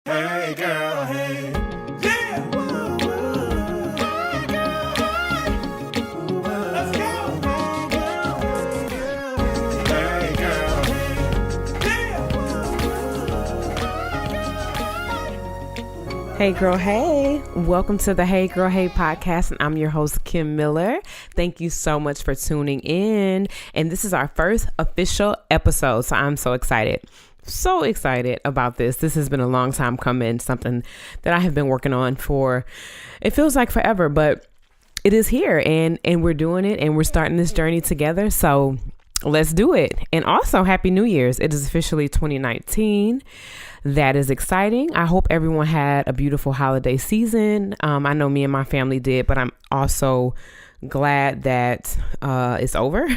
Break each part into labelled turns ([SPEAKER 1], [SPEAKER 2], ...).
[SPEAKER 1] Hey girl, hey, yeah, woo, woo. Hey girl, hey, woo, let's go. Hey girl, hey, yeah, woo,
[SPEAKER 2] Hey girl, hey, welcome to the Hey Girl, Hey podcast, and I'm your host, Kim Miller. Thank you so much for tuning in, and this is our first official episode, so I'm so excited. So excited about this. This has been a long time coming, something that I have been working on for, it feels like forever, but it is here, and we're doing it, and we're starting this journey together, so let's do it. And also, Happy New Year's. It is officially 2019. That is exciting. I hope everyone had a beautiful holiday season. I know me and my family did, but I'm also glad that it's over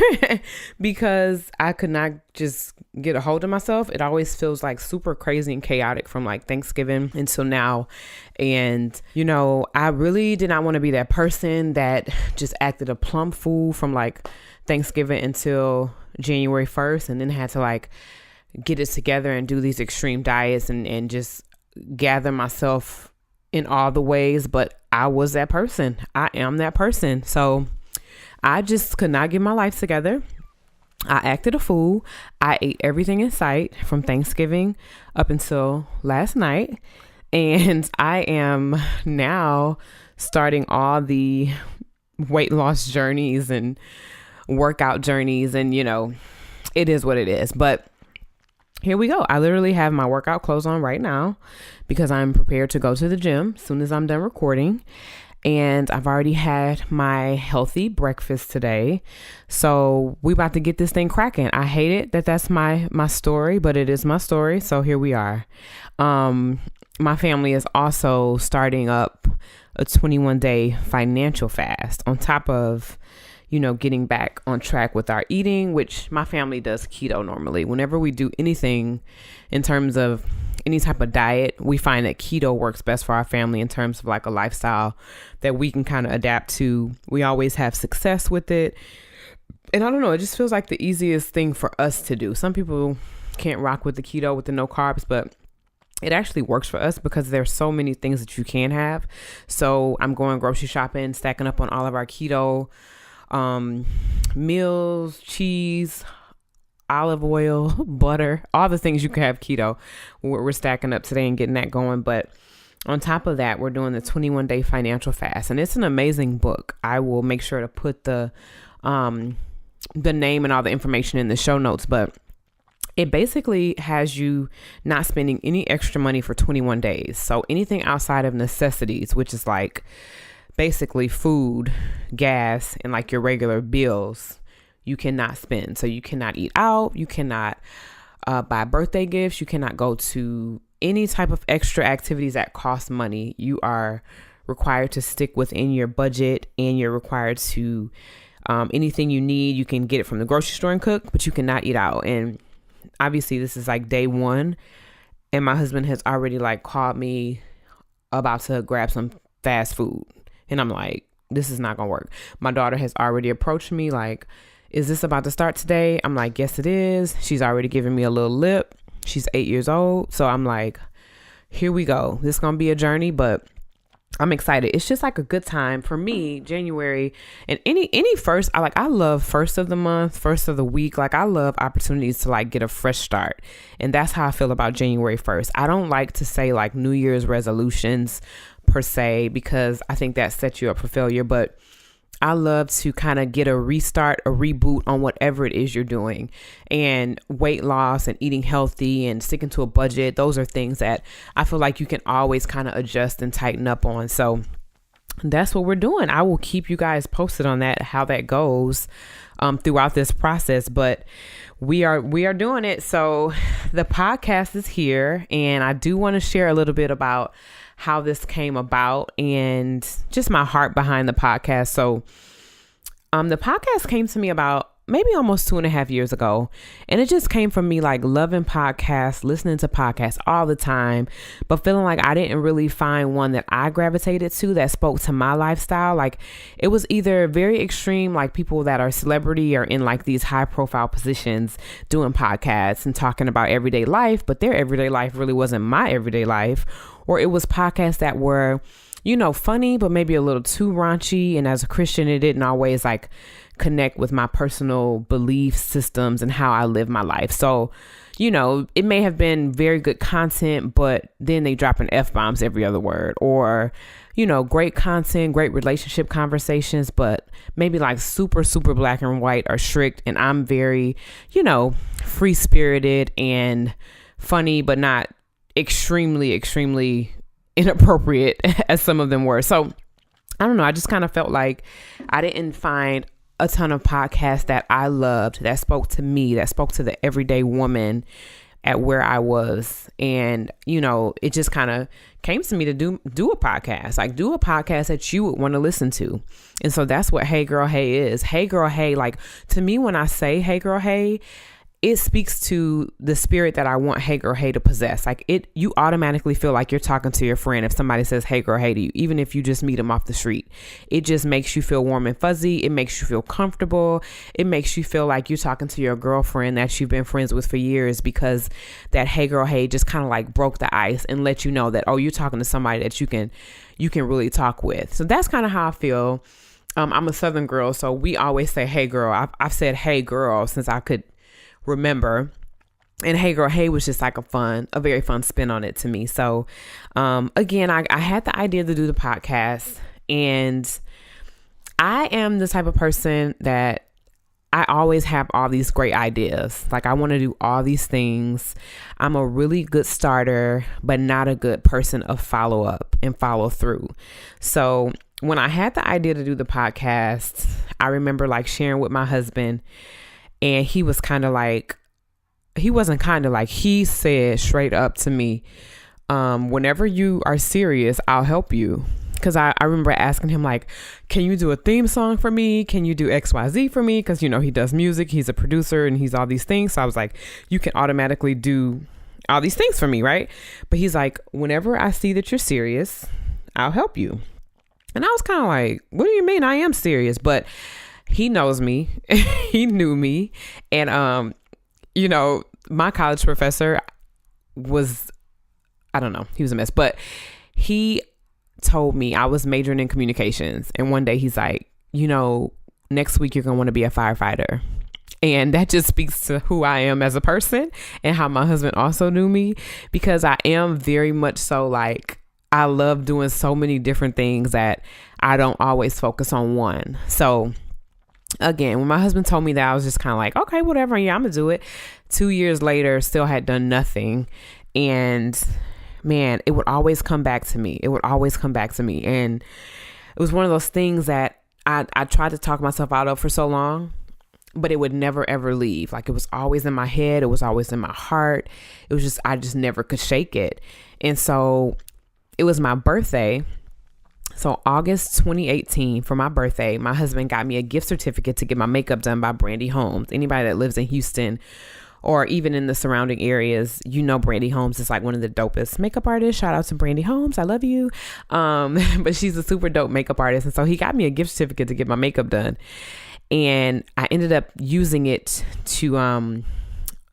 [SPEAKER 2] because I could not just get a hold of myself. It always feels like super crazy and chaotic from like Thanksgiving until now. And, you know, I really did not want to be that person that just acted a plumb fool from like Thanksgiving until January 1st and then had to like get it together and do these extreme diets and just gather myself in all the ways. But I was that person. I am that person. So I just could not get my life together. I acted a fool. I ate everything in sight from Thanksgiving up until last night. And I am now starting all the weight loss journeys and workout journeys. And, you know, it is what it is. But here we go. I literally have my workout clothes on right now because I'm prepared to go to the gym as soon as I'm done recording. And I've already had my healthy breakfast today. So we about to get this thing cracking. I hate it that that's my story, but it is my story. So here we are. My family is also starting up a 21-day financial fast on top of, you know, getting back on track with our eating, which my family does keto normally. Whenever we do anything in terms of any type of diet, we find that keto works best for our family in terms of like a lifestyle that we can kind of adapt to. We always have success with it. And I don't know, it just feels like the easiest thing for us to do. Some people can't rock with the keto with the no carbs, but it actually works for us because there's so many things that you can have. So I'm going grocery shopping, stacking up on all of our keto meals, cheese, olive oil, butter, all the things you can have keto. We're stacking up today and getting that going. But on top of that, we're doing the 21-day financial fast, and it's an amazing book. I will make sure to put the name and all the information in the show notes, but it basically has you not spending any extra money for 21 days. So anything outside of necessities, which is like basically food, gas, and like your regular bills, you cannot spend. So you cannot eat out. You cannot buy birthday gifts. You cannot go to any type of extra activities that cost money. You are required to stick within your budget, and you're required to anything you need, you can get it from the grocery store and cook, but you cannot eat out. And obviously this is like day one, and my husband has already like called me about to grab some fast food. And I'm like, this is not going to work. My daughter has already approached me like, is this about to start today? I'm like, yes, it is. She's already given me a little lip. She's 8 years old. So I'm like, here we go. This is going to be a journey, but I'm excited. It's just like a good time for me. January and any first, I love first of the month, first of the week. Like I love opportunities to like get a fresh start. And that's how I feel about January 1st. I don't like to say like New Year's resolutions per se, because I think that sets you up for failure. But I love to kind of get a restart, a reboot on whatever it is you're doing. And weight loss and eating healthy and sticking to a budget, those are things that I feel like you can always kind of adjust and tighten up on. So that's what we're doing. I will keep you guys posted on that, how that goes throughout this process. But we are doing it. So the podcast is here, and I do want to share a little bit about how this came about and just my heart behind the podcast. So the podcast came to me about maybe almost 2.5 years ago. And it just came from me like loving podcasts, listening to podcasts all the time, but feeling like I didn't really find one that I gravitated to that spoke to my lifestyle. Like it was either very extreme, like people that are celebrity or in like these high profile positions doing podcasts and talking about everyday life, but their everyday life really wasn't my everyday life. Or it was podcasts that were, funny, but maybe a little too raunchy. And as a Christian, it didn't always like connect with my personal belief systems and how I live my life. So, it may have been very good content, but then they dropping F-bombs every other word, or, great content, great relationship conversations, but maybe like super, super black and white or strict. And I'm very, free spirited and funny, but not extremely, extremely inappropriate as some of them were. So I don't know. I just kind of felt like I didn't find a ton of podcasts that I loved, that spoke to me, that spoke to the everyday woman at where I was. And, it just kind of came to me to do a podcast, like do a podcast that you would want to listen to. And so that's what Hey Girl Hey is. Hey Girl Hey, like to me, when I say Hey Girl Hey, it speaks to the spirit that I want Hey Girl Hey to possess. Like you automatically feel like you're talking to your friend if somebody says Hey Girl Hey to you, even if you just meet them off the street. It just makes you feel warm and fuzzy. It makes you feel comfortable. It makes you feel like you're talking to your girlfriend that you've been friends with for years, because that Hey Girl Hey just kind of like broke the ice and let you know that, oh, you're talking to somebody that you can really talk with. So that's kind of how I feel. I'm a Southern girl, so we always say Hey Girl. I've said Hey Girl since I could remember, and Hey Girl Hey was just like a very fun spin on it to me. So again, I had the idea to do the podcast, and I am the type of person that I always have all these great ideas. Like I want to do all these things. I'm a really good starter, but not a good person of follow up and follow through. So when I had the idea to do the podcast, I remember like sharing with my husband. And he was he said straight up to me, whenever you are serious, I'll help you. Because I remember asking him, like, can you do a theme song for me? Can you do XYZ for me? Because, he does music. He's a producer and he's all these things. So I was like, you can automatically do all these things for me, right? But he's like, whenever I see that you're serious, I'll help you. And I was kind of like, what do you mean? I am serious. But he knows me. He knew me. And, my college professor was, I don't know, he was a mess, but he told me I was majoring in communications. And one day he's like, next week you're going to want to be a firefighter. And that just speaks to who I am as a person and how my husband also knew me, because I am very much so like, I love doing so many different things that I don't always focus on one. So again, when my husband told me that, I was just kind of like, okay, whatever. Yeah, I'm going to do it. 2 years later, still had done nothing. And man, it would always come back to me. And it was one of those things that I tried to talk myself out of for so long, but it would never, ever leave. Like it was always in my head. It was always in my heart. It was just, I just never could shake it. And so it was my birthday. So August 2018, for my birthday, my husband got me a gift certificate to get my makeup done by Brandy Holmes. Anybody that lives in Houston or even in the surrounding areas, Brandy Holmes is like one of the dopest makeup artists. Shout out to Brandy Holmes. I love you. But she's a super dope makeup artist. And so he got me a gift certificate to get my makeup done. And I ended up using it to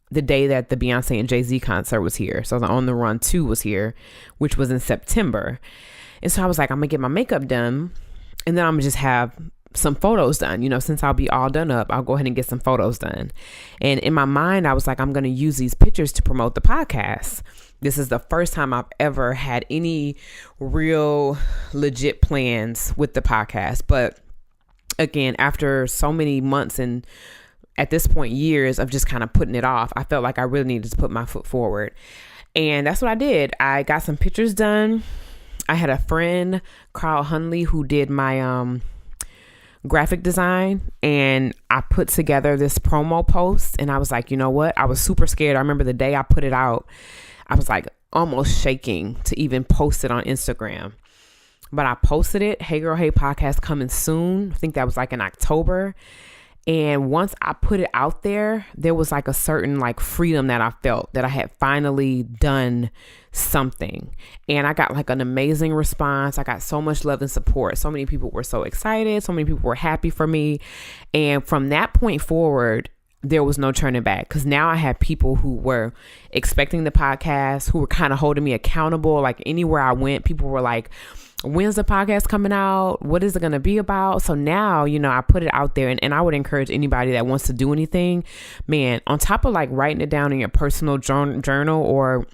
[SPEAKER 2] the day that the Beyonce and Jay-Z concert was here. So the On the Run 2 was here, which was in September. And so I was like, I'm going to get my makeup done, and then I'm going to just have some photos done. Since I'll be all done up, I'll go ahead and get some photos done. And in my mind, I was like, I'm going to use these pictures to promote the podcast. This is the first time I've ever had any real legit plans with the podcast. But again, after so many months and at this point, years of just kind of putting it off, I felt like I really needed to put my foot forward. And that's what I did. I got some pictures done. I had a friend, Carl Hunley, who did my graphic design, and I put together this promo post, and I was like, you know what? I was super scared. I remember the day I put it out, I was like almost shaking to even post it on Instagram. But I posted it. Hey Girl Hey podcast coming soon. I think that was like in October. And once I put it out there, there was like a certain like freedom that I felt that I had finally done something. And I got like an amazing response. I got so much love and support. So many people were so excited. So many people were happy for me. And from that point forward, there was no turning back, because now I had people who were expecting the podcast, who were kind of holding me accountable. Like anywhere I went, people were like, when's the podcast coming out? What is it going to be about? So now, I put it out there, and I would encourage anybody that wants to do anything, man, on top of like writing it down in your personal journal or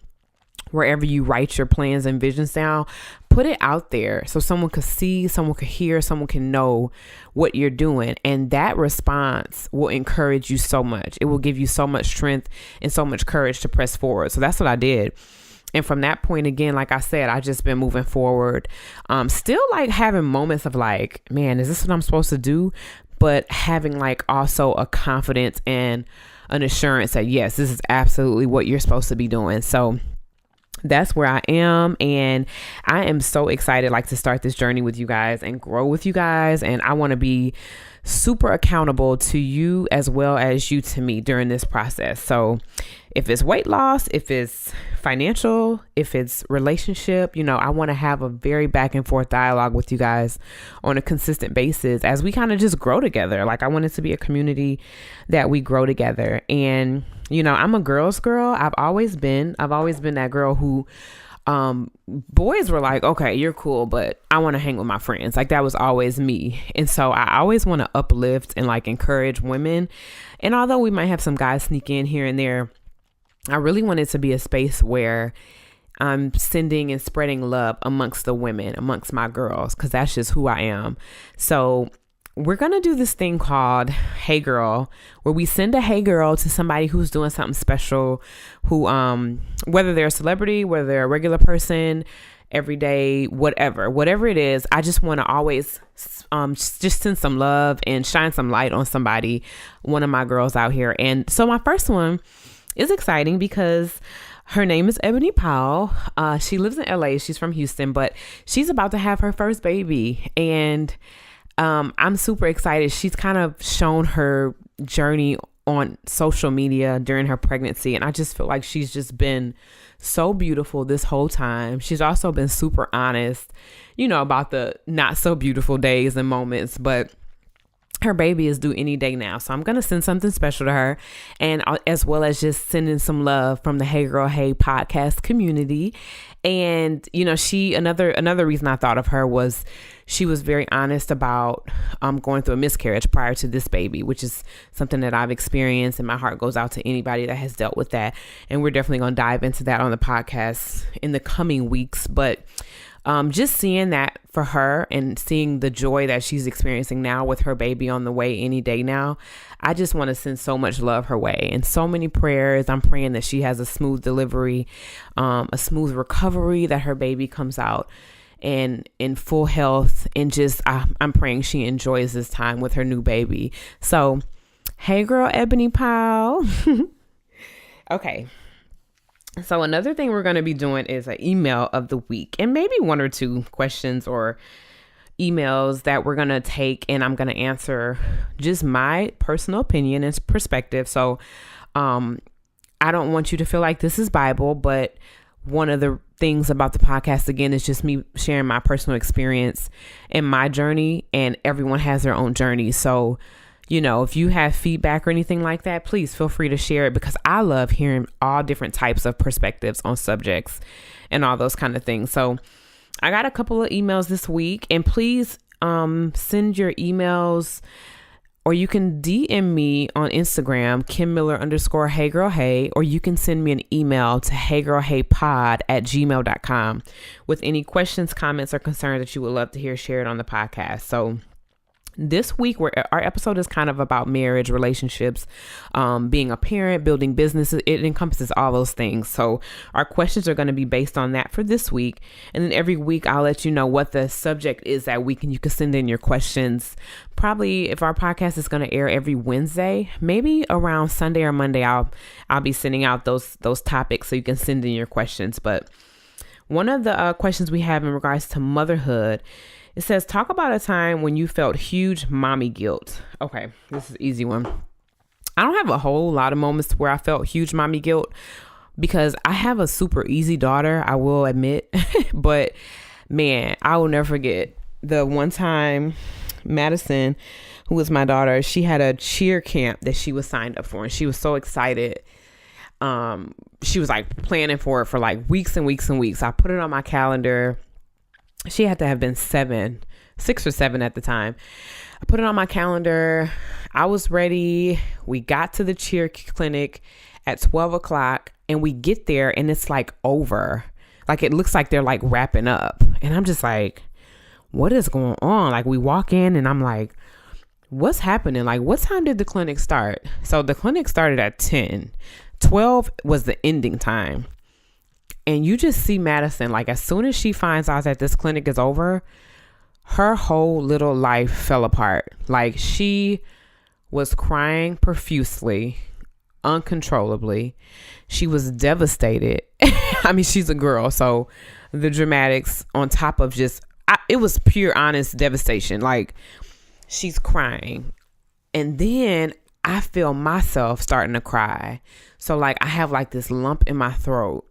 [SPEAKER 2] wherever you write your plans and visions down, put it out there so someone could see, someone could hear, someone can know what you're doing. And that response will encourage you so much. It will give you so much strength and so much courage to press forward. So that's what I did. And from that point, again, like I said, I just been moving forward. Still like having moments of like, man, is this what I'm supposed to do? But having like also a confidence and an assurance that, yes, this is absolutely what you're supposed to be doing. So that's where I am. And I am so excited like to start this journey with you guys and grow with you guys. And I want to be super accountable to you as well as you to me during this process. So if it's weight loss, if it's financial, if it's relationship, I want to have a very back and forth dialogue with you guys on a consistent basis as we kind of just grow together. Like I want it to be a community that we grow together. And, I'm a girl's girl. I've always been that girl who, boys were like, okay, you're cool, but I want to hang with my friends. Like that was always me. And so I always want to uplift and like encourage women. And although we might have some guys sneak in here and there, I really want it to be a space where I'm sending and spreading love amongst the women, amongst my girls, because that's just who I am. So we're going to do this thing called Hey Girl, where we send a Hey Girl to somebody who's doing something special, who, whether they're a celebrity, whether they're a regular person, everyday, whatever it is, I just want to always just send some love and shine some light on somebody, one of my girls out here. And so my first one is exciting because her name is Ebony Powell. She lives in LA. She's from Houston, but she's about to have her first baby. And I'm super excited. She's kind of shown her journey on social media during her pregnancy. And I just feel like she's just been so beautiful this whole time. She's also been super honest, about the not so beautiful days and moments, but her baby is due any day now. So I'm going to send something special to her, and as well as just sending some love from the Hey Girl, Hey podcast community. And, another reason I thought of her was she was very honest about going through a miscarriage prior to this baby, which is something that I've experienced, and my heart goes out to anybody that has dealt with that. And we're definitely going to dive into that on the podcast in the coming weeks. But just seeing that for her and seeing the joy that she's experiencing now with her baby on the way any day now, I just want to send so much love her way and so many prayers. I'm praying that she has a smooth delivery, a smooth recovery, that her baby comes out and in full health, and just I'm praying she enjoys this time with her new baby. So, hey girl, Ebony Powell. Okay. So another thing we're going to be doing is an email of the week, and maybe one or two questions or emails that we're going to take, and I'm going to answer just my personal opinion and perspective. So I don't want you to feel like this is Bible, but one of the things about the podcast, again, is just me sharing my personal experience and my journey, and everyone has their own journey. So if you have feedback or anything like that, please feel free to share it, because I love hearing all different types of perspectives on subjects and all those kind of things. So I got a couple of emails this week, and please send your emails, or you can DM me on Instagram, KimMiller_HeyGirlHey, or you can send me an email to heygirlheypod@gmail.com with any questions, comments, or concerns that you would love to hear shared on the podcast. So this week, our episode is kind of about marriage, relationships, being a parent, building businesses. It encompasses all those things. So our questions are going to be based on that for this week. And then every week, I'll let you know what the subject is that week, and you can send in your questions. Probably, if our podcast is going to air every Wednesday, maybe around Sunday or Monday, I'll be sending out those topics so you can send in your questions. But one of the questions we have in regards to motherhood It says, talk about a time when you felt huge mommy guilt. Okay, this is an easy one. I don't have a whole lot of moments where I felt huge mommy guilt because I have a super easy daughter, I will admit. But man, I will never forget the one time Madison, who was my daughter, she had a cheer camp that she was signed up for, and she was so excited. She was like planning for it for like weeks and weeks and weeks. I put it on my calendar. She had to have been 6 or 7 at the time. I put it on my calendar. I was ready. We got to the cheer clinic at 12 o'clock and we get there and it's like over. Like it looks like they're like wrapping up. And I'm just like, what is going on? Like we walk in and I'm like, what's happening? Like what time did the clinic start? So the clinic started at 10. 12 was the ending time. And you just see Madison, like as soon as she finds out that this clinic is over, her whole little life fell apart. Like she was crying profusely, uncontrollably. She was devastated. I mean, she's a girl, so the dramatics on top of just, it was pure, honest devastation. Like she's crying. And then I feel myself starting to cry. So like I have like this lump in my throat.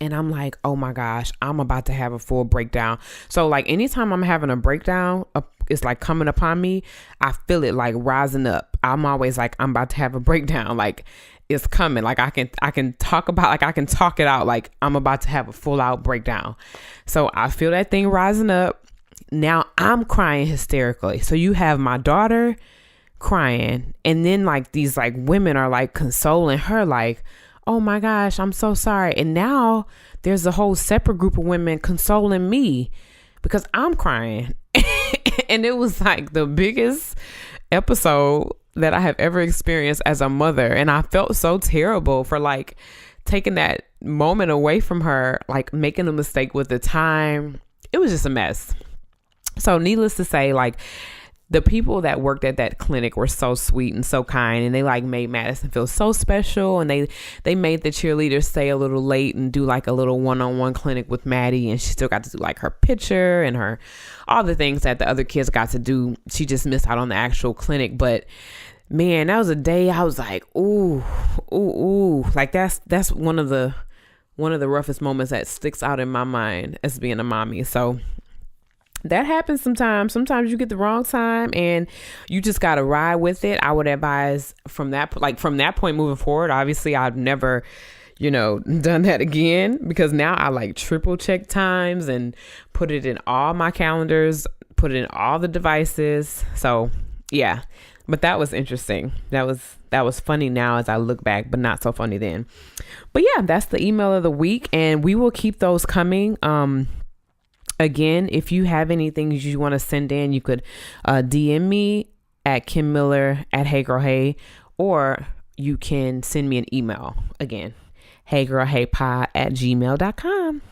[SPEAKER 2] And I'm like, oh my gosh, I'm about to have a full breakdown. So like anytime I'm having a breakdown, it's like coming upon me. I feel it like rising up. I'm always like, I'm about to have a breakdown. Like it's coming. Like I can talk about, like I can talk it out. Like I'm about to have a full out breakdown. So I feel that thing rising up. Now I'm crying hysterically. So you have my daughter crying. And then like these like women are like consoling her like, oh my gosh, I'm so sorry. And now there's a whole separate group of women consoling me because I'm crying. And it was like the biggest episode that I have ever experienced as a mother. And I felt so terrible for like taking that moment away from her, like making a mistake with the time. It was just a mess. So needless to say, like the people that worked at that clinic were so sweet and so kind, and they like made Madison feel so special, and they made the cheerleaders stay a little late and do like a little one-on-one clinic with Maddie, and she still got to do like her picture and her all the things that the other kids got to do. She just missed out on the actual clinic. But man, that was a day I was like, ooh, like that's one of the roughest moments that sticks out in my mind as being a mommy. So that happens sometimes. Sometimes you get the wrong time and you just got to ride with it. I would advise from that point moving forward. Obviously, I've never, done that again because now I like triple check times and put it in all my calendars, put it in all the devices. So yeah, but that was interesting. That was funny now as I look back, but not so funny then. But yeah, that's the email of the week and we will keep those coming. Again, if you have anything you want to send in, you could DM me at Kim Miller at Hey Girl Hey, or you can send me an email again, heygirlheypod@gmail.com.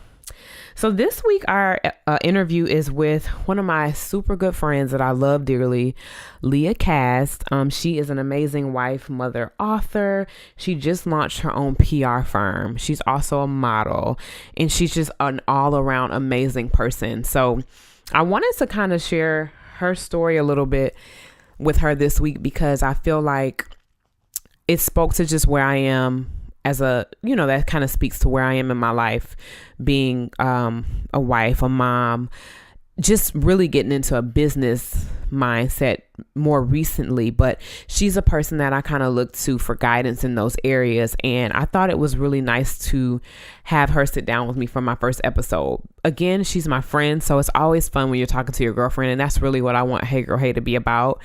[SPEAKER 2] So this week, our interview is with one of my super good friends that I love dearly, Leah Cast. She is an amazing wife, mother, author. She just launched her own PR firm. She's also a model, and she's just an all-around amazing person. So I wanted to kind of share her story a little bit with her this week because I feel like it spoke to just where I am as a, that kind of speaks to where I am in my life, being a wife, a mom, just really getting into a business mindset more recently. But she's a person that I kind of look to for guidance in those areas. And I thought it was really nice to have her sit down with me for my first episode. Again, she's my friend, so it's always fun when you're talking to your girlfriend. And that's really what I want Hey Girl Hey to be about,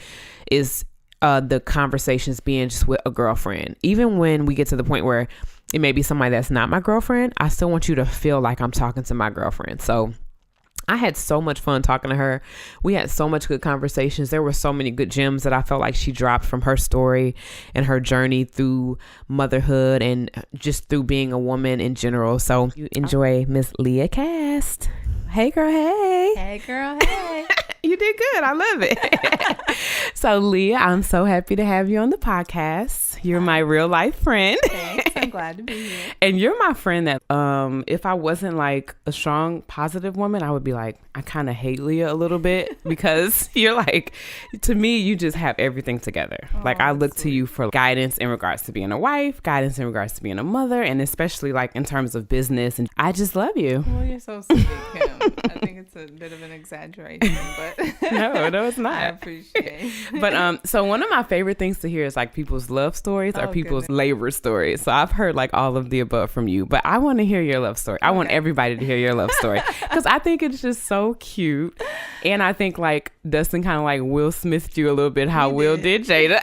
[SPEAKER 2] is the conversations being just with a girlfriend. Even when we get to the point where it may be somebody that's not my girlfriend, I still want you to feel like I'm talking to my girlfriend. So I had so much fun talking to her. We had so much good conversations. There were so many good gems that I felt like she dropped from her story and her journey through motherhood and just through being a woman in general. So you enjoy Miss Leah Cast. Hey girl, hey.
[SPEAKER 3] Hey girl, hey.
[SPEAKER 2] You did good. I love it. So Leah, I'm so happy to have you on the podcast. You're my real life friend.
[SPEAKER 3] Thanks. I'm glad to be here.
[SPEAKER 2] And you're my friend that if I wasn't like a strong positive woman, I would be like, I kind of hate Leah a little bit because you're like, to me, you just have everything together. Like I look to you for guidance in regards to being a wife, guidance in regards to being a mother, and especially like in terms of business. And I just love you.
[SPEAKER 3] Well, you're so sweet, Kim. I think it's a bit of an exaggeration, but
[SPEAKER 2] No, it's not.
[SPEAKER 3] I appreciate it.
[SPEAKER 2] But so one of my favorite things to hear is like people's love stories or people's labor stories. So I've heard like all of the above from you, but I want to hear your love story. I want everybody to hear your love story because I think it's just so cute. And I think like Dustin kind of like Will Smithed you a little bit how Will did Jada.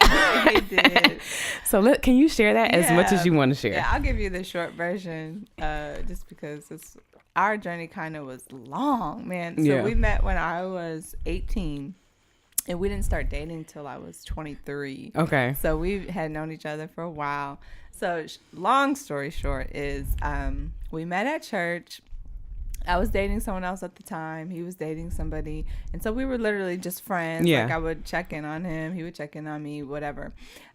[SPEAKER 3] He did.
[SPEAKER 2] So can you share that as much as you want to share?
[SPEAKER 3] Yeah, I'll give you the short version just because our journey kind of was long, man. So we met when I was 18. And we didn't start dating till I was 23.
[SPEAKER 2] Okay.
[SPEAKER 3] So we had known each other for a while. So long story short is we met at church. I was dating someone else at the time. He was dating somebody. And so we were literally just friends.
[SPEAKER 2] Yeah.
[SPEAKER 3] Like I would check in on him. He would check in on me, whatever.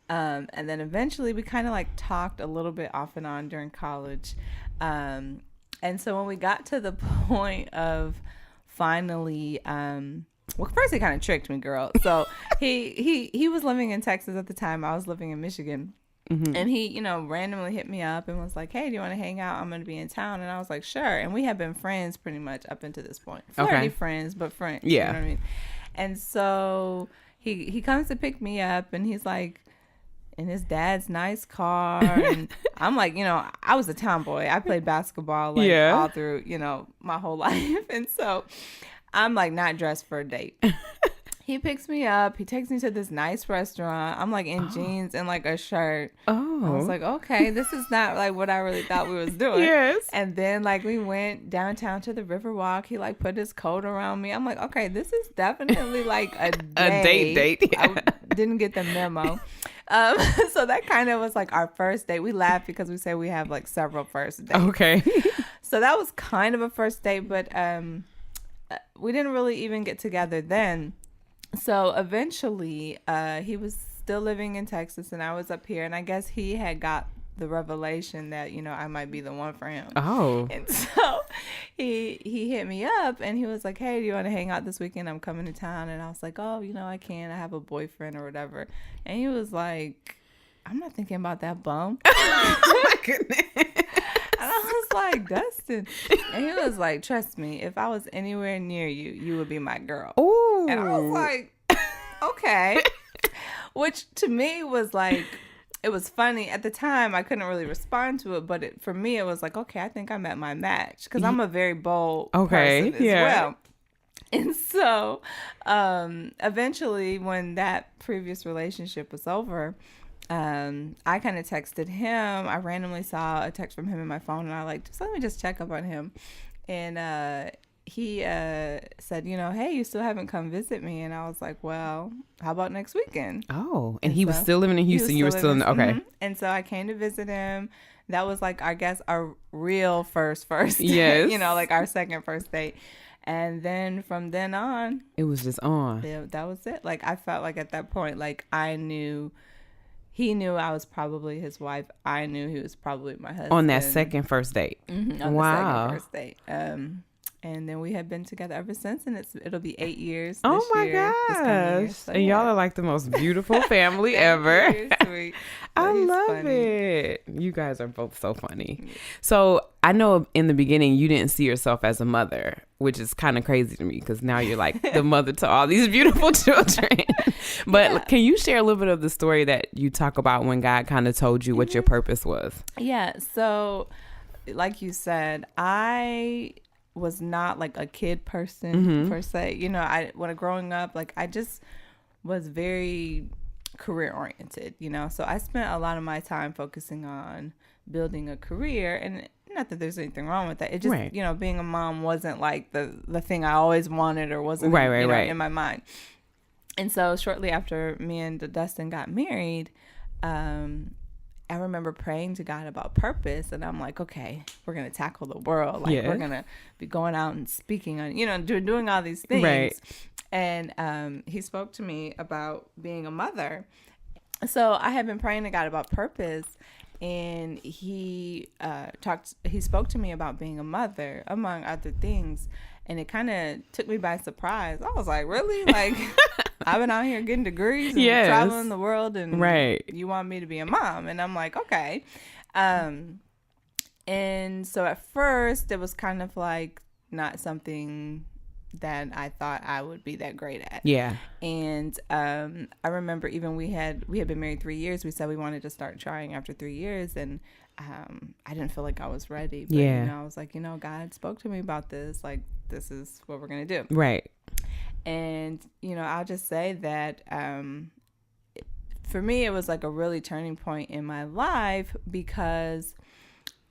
[SPEAKER 3] And then eventually we kind of like talked a little bit off and on during college. And so when we got to the point of finally... well, first he kind of tricked me, girl. So he was living in Texas at the time. I was living in Michigan. Mm-hmm. And he, randomly hit me up and was like, hey, do you want to hang out? I'm going to be in town. And I was like, sure. And we had been friends pretty much up until this point. Flirty friends, but friends.
[SPEAKER 2] Yeah.
[SPEAKER 3] You know what I mean? And so he comes to pick me up and he's like, in his dad's nice car. And I'm like, I was a tomboy. I played basketball all through, my whole life. And so I'm like not dressed for a date. He picks me up. He takes me to this nice restaurant. I'm like in jeans and like a shirt. Oh. I was like, okay, this is not like what I really thought we was doing.
[SPEAKER 2] Yes.
[SPEAKER 3] And then like we went downtown to the Riverwalk. He like put his coat around me. I'm like, okay, this is definitely like a date.
[SPEAKER 2] A date. Yeah.
[SPEAKER 3] I didn't get the memo. So that kind of was like our first date. We laughed because we say we have like several first dates.
[SPEAKER 2] Okay.
[SPEAKER 3] So that was kind of a first date, but we didn't really even get together then. So eventually he was still living in Texas and I was up here, and I guess he had got the revelation that I might be the one for him.
[SPEAKER 2] Oh.
[SPEAKER 3] And so he hit me up and he was like, hey, do you want to hang out this weekend? I'm coming to town. And I was like, oh, I can. I have a boyfriend or whatever. And he was like, I'm not thinking about that bum.
[SPEAKER 2] Oh my goodness.
[SPEAKER 3] And I was like, Dustin. And he was like, trust me, if I was anywhere near you, you would be my girl.
[SPEAKER 2] Ooh.
[SPEAKER 3] And I was like, okay. Which to me was like, it was funny. At the time, I couldn't really respond to it. But for me, it was like, okay, I think I'm at my match. Because I'm a very bold person as well. And so eventually, when that previous relationship was over, I kind of texted him. I randomly saw a text from him in my phone, and I let me just check up on him. And he said, hey, you still haven't come visit me. And I was like, well, how about next weekend?
[SPEAKER 2] Oh, and he was still living in Houston. You were still in okay.
[SPEAKER 3] Mm-hmm. And so I came to visit him. That was like, I guess, our real first date.
[SPEAKER 2] Yes.
[SPEAKER 3] Like our second first date. And then from then on,
[SPEAKER 2] it was just on.
[SPEAKER 3] That was it. Like I felt like at that point, like I knew. He knew I was probably his wife. I knew he was probably my husband.
[SPEAKER 2] On that second first date.
[SPEAKER 3] Mm-hmm, on the second first date. And then we have been together ever since, and it'll be 8 years.
[SPEAKER 2] Oh my gosh! So, and y'all are like the most beautiful family ever.
[SPEAKER 3] Sweet.
[SPEAKER 2] I love it. You guys are both so funny. Yeah. So I know in the beginning you didn't see yourself as a mother, which is kind of crazy to me because now you're like the mother to all these beautiful children. But can you share a little bit of the story that you talk about when God kind of told you what your purpose was?
[SPEAKER 3] Yeah. So, like you said, I was not like a kid person per se. When growing up, like I just was very career oriented, so I spent a lot of my time focusing on building a career, and not that there's anything wrong with that. It just, being a mom wasn't like the thing I always wanted or wasn't in my mind. And so shortly after me and Dustin got married, I remember praying to God about purpose, and I'm like, okay, we're going to tackle the world. Like we're going to be going out and speaking on, doing all these things. Right. And he spoke to me about being a mother. So I had been praying to God about purpose, and he spoke to me about being a mother, among other things, and it kind of took me by surprise. I was like, really? Like, I've been out here getting degrees and traveling the world, and you want me to be a mom? And I'm like, okay. And so at first it was kind of like not something that I thought I would be that great at. Yeah. And I remember even we had been married 3 years. We said we wanted to start trying after 3 years, and I didn't feel like I was ready. But, you know, I was like, you know, God spoke to me about this. Like, this is what we're going to do. Right. And, you know, I'll just say that for me, it was like a really turning point in my life, because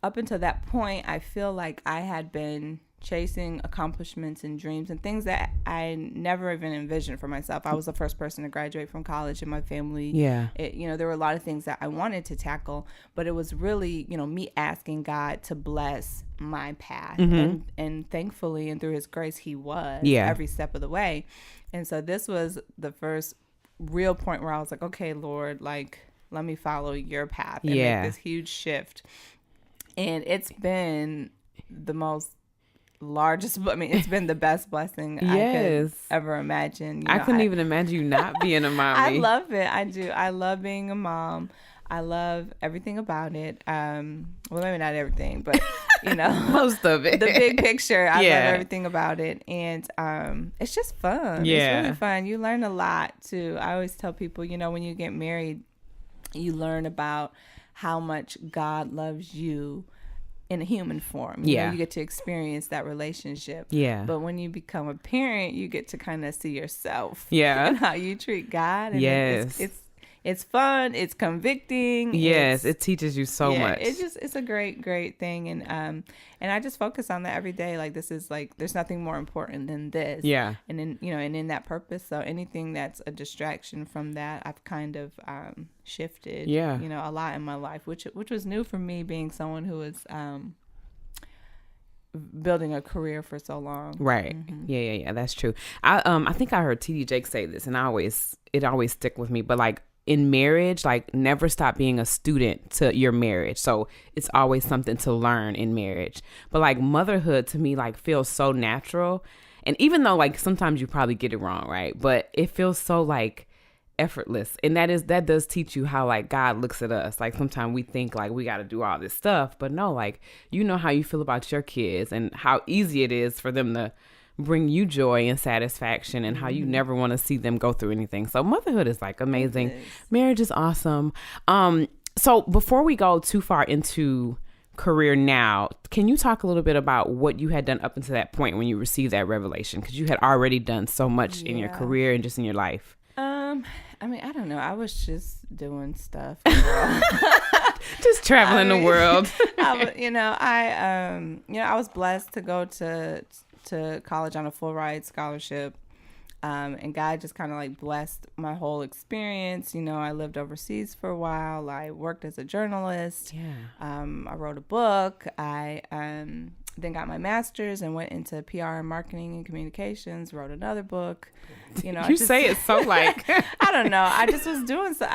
[SPEAKER 3] up until that point, I feel like I had been chasing accomplishments and dreams and things that I never even envisioned for myself. I was the first person to graduate from college in my family. Yeah. You know, there were a lot of things that I wanted to tackle, but it was really, you know, me asking God to bless my path. And thankfully, and through his grace, he was every step of the way. And so this was the first real point where I was like, okay, Lord, like, let me follow your path and make this huge shift. And it's been the most largest, I mean, it's been the best blessing I could ever imagine. You know, I couldn't even imagine you not being a mommy. I love it. I do. I love being a mom. I love everything about it. Well, maybe not everything, but you know, most of it. The big picture. I love everything about it, and it's just fun. Yeah, it's really fun. You learn a lot too. I always tell people, you know, when you get married, you learn about how much God loves you in a human form. You know, you get to experience that relationship. Yeah. But when you become a parent, you get to kind of see yourself. Yeah. And how you treat God. And it's fun. It's convicting. Yes. It teaches you so much. It's a great thing. And I just focus on that every day. Like, this is like, there's nothing more important than this. Yeah. And then, you know, and in that purpose. So anything that's a distraction from that, I've kind of shifted, you know, a lot in my life, which was new for me, being someone who was building a career for so long. Right. Mm-hmm. Yeah. That's true. I think I heard TD Jakes say this, and it always stick with me, but like, in marriage, like, never stop being a student to your marriage. So it's always something to learn in marriage. But like, motherhood to me, like, feels so natural. And even though like sometimes you probably get it wrong, right? But it feels so like effortless. And that does teach you how like God looks at us. Like, sometimes we think like we got to do all this stuff, but no, like, you know how you feel about your kids and how easy it is for them to bring you joy and satisfaction, and how you never want to see them go through anything. So motherhood is like amazing. Marriage is awesome. So before we go too far into career now, can you talk a little bit about what you had done up until that point when you received that revelation? Because you had already done so much in your career and just in your life. I mean, I don't know. I was just doing stuff. Just traveling the world. I was blessed to go to college on a full ride scholarship, and God just kind of like blessed my whole experience. You know, I lived overseas for a while. I worked as a journalist. I wrote a book. I then got my master's and went into PR and marketing and communications. Wrote another book. You know, you say it so like I don't know. I just was doing so.